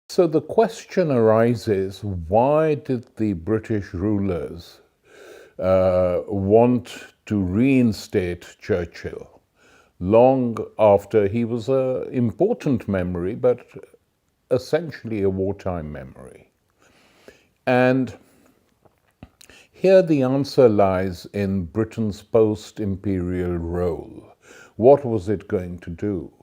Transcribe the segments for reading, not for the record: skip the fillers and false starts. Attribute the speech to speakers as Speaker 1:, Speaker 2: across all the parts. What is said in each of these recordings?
Speaker 1: So the question arises, why did the British rulers want to reinstate Churchill long after he was an important memory, but essentially a wartime memory? And here the answer lies in Britain's post-imperial role. What was it going to do?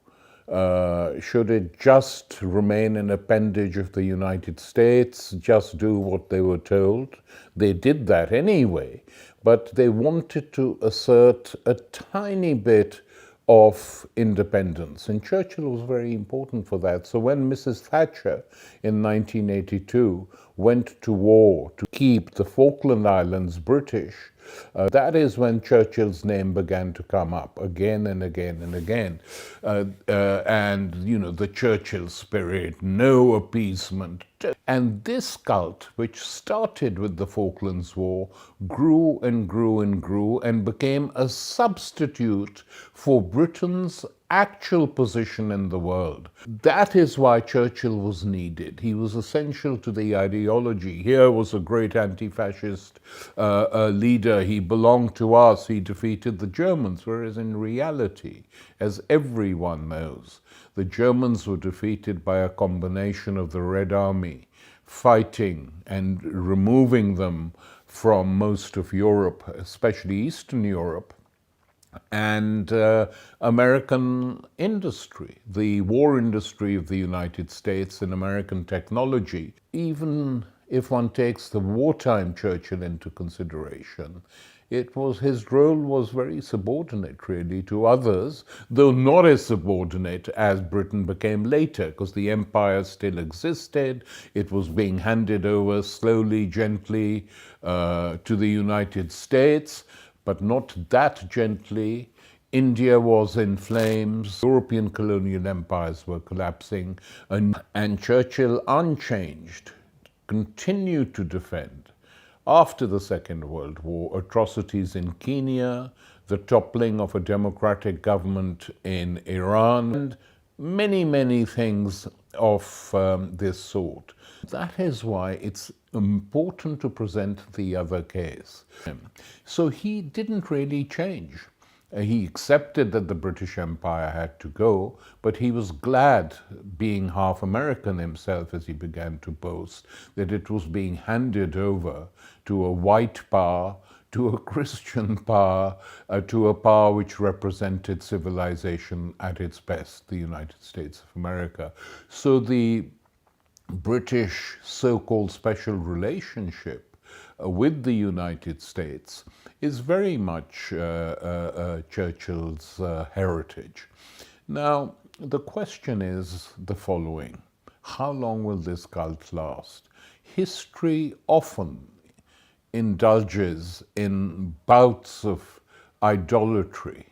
Speaker 1: Should it just remain an appendage of the United States, just do what they were told? They did that anyway, but they wanted to assert a tiny bit of independence, and Churchill was very important for that. So when Mrs. Thatcher in 1982 went to war to keep the Falkland Islands British, that is when Churchill's name began to come up again and again and again. And, you know, the Churchill spirit, no appeasement. And this cult, which started with the Falklands War, grew and grew and grew and became a substitute for Britain's actual position in the world. That is why Churchill was needed. He was essential to the ideology. Here was a great anti-fascist leader. He belonged to us. He defeated the Germans, whereas in reality, as everyone knows, the Germans were defeated by a combination of the Red Army fighting and removing them from most of Europe, especially Eastern Europe, and American industry, the war industry of the United States and American technology. Even if one takes the wartime Churchill into consideration, his role was very subordinate, really, to others, though not as subordinate as Britain became later, because the empire still existed. It was being handed over slowly, gently to the United States, but not that gently. India was in flames, European colonial empires were collapsing, and Churchill, unchanged, continued to defend, after the Second World War, atrocities in Kenya, the toppling of a democratic government in Iran, and many, many things of this sort. That is why it's important to present the other case. So he didn't really change. He accepted that the British Empire had to go, but he was glad, being half American himself, as he began to boast, that it was being handed over to a white power, to a Christian power, to a power which represented civilization at its best, the United States of America. So the British so-called special relationship with the United States is very much Churchill's heritage. Now, the question is the following: how long will this cult last? History often indulges in bouts of idolatry,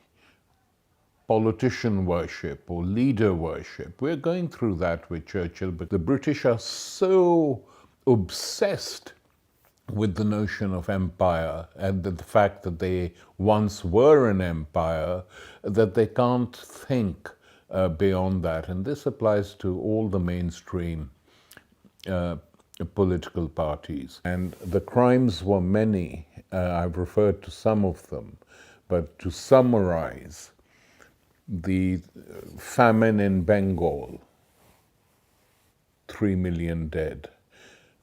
Speaker 1: politician worship or leader worship. We're going through that with Churchill, but the British are so obsessed with the notion of empire and the fact that they once were an empire that they can't think beyond that. And this applies to all the mainstream political parties. And the crimes were many. I've referred to some of them. But to summarize, the famine in Bengal, 3 million dead.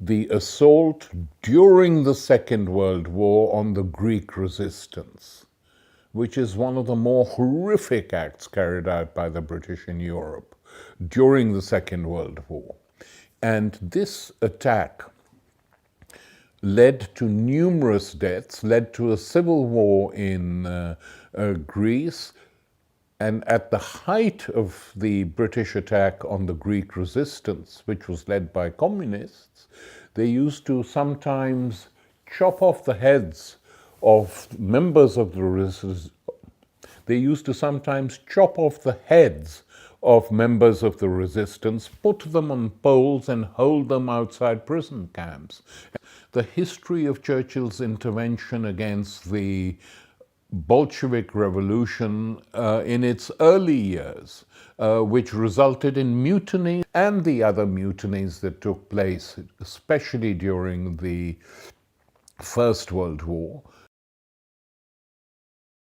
Speaker 1: The assault during the Second World War on the Greek resistance, which is one of the more horrific acts carried out by the British in Europe during the Second World War. And this attack led to numerous deaths, led to a civil war in Greece. And at the height of the British attack on the Greek resistance, which was led by communists, they used to sometimes chop off the heads of members of the resistance. They used to sometimes chop off the heads of members of the resistance, put them on poles and hold them outside prison camps. The history of Churchill's intervention against the Bolshevik Revolution in its early years, which resulted in mutiny and the other mutinies that took place, especially during the First World War,